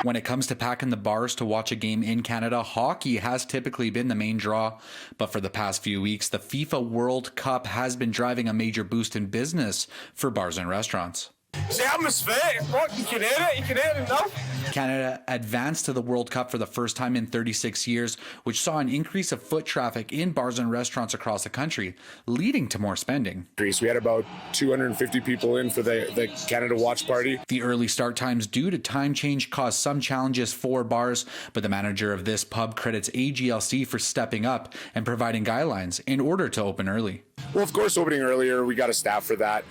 When it comes to packing the bars to watch a game in Canada, hockey has typically been the main draw. But for the past few weeks, the FIFA World Cup has been driving a major boost in business for bars and restaurants. It's the atmosphere. What? You can hear it. You can hear it now. Canada advanced to the World Cup for the first time in 36 years, which saw an increase of foot traffic in bars and restaurants across the country, leading to more spending. We had about 250 people in for the Canada watch party. The early start times due to time change caused some challenges for bars, but the manager of this pub credits AGLC for stepping up and providing guidelines in order to open early. Well, of course, opening earlier, we got a staff for that.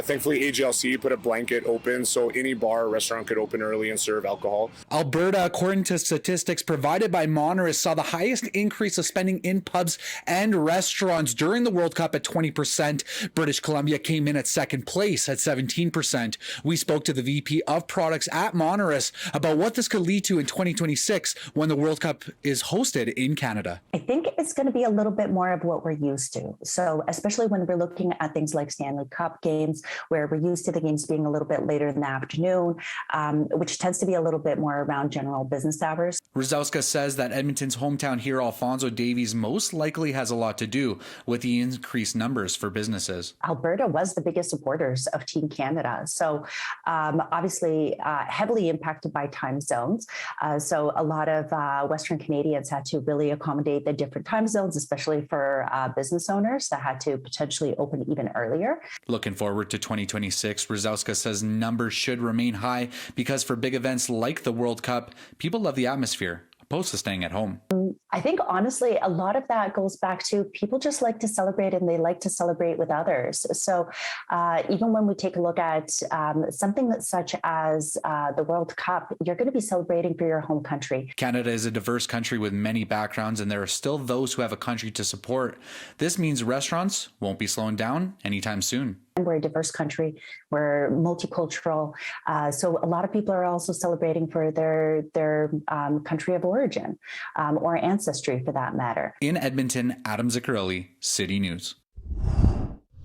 Thankfully, AGLC put a blanket open so any bar or restaurant could open early and serve alcohol. Alberta, according to statistics provided by Moneris, saw the highest increase of spending in pubs and restaurants during the World Cup at 20%. British Columbia came in at second place at 17%. We spoke to the VP of products at Moneris about what this could lead to in 2026 when the World Cup is hosted in Canada. I think it's going to be a little bit more of what we're used to. So especially when we're looking at things like Stanley Cup games, where we're used to the games being a little bit later in the afternoon, which tends to be a little bit more around general business hours. Ruzowska says that Edmonton's hometown hero Alfonso Davies most likely has a lot to do with the increased numbers for businesses. Alberta was the biggest supporters of Team Canada. So obviously heavily impacted by time zones. So a lot of Western Canadians had to really accommodate the different time zones, especially for business owners that had to potentially open even earlier. Looking forward to 2026, Ruzowska says numbers should remain high because for big events like the World Cup, people love the atmosphere, opposed to staying at home. I think, honestly, a lot of that goes back to people just like to celebrate and they like to celebrate with others. So even when we take a look at something that's such as the World Cup, you're going to be celebrating for your home country. Canada is a diverse country with many backgrounds, and there are still those who have a country to support. This means restaurants won't be slowing down anytime soon. We're a diverse country. We're multicultural. So a lot of people are also celebrating for their country of origin or ancestry, for that matter. In Edmonton, Adam Ziccarelli, City News.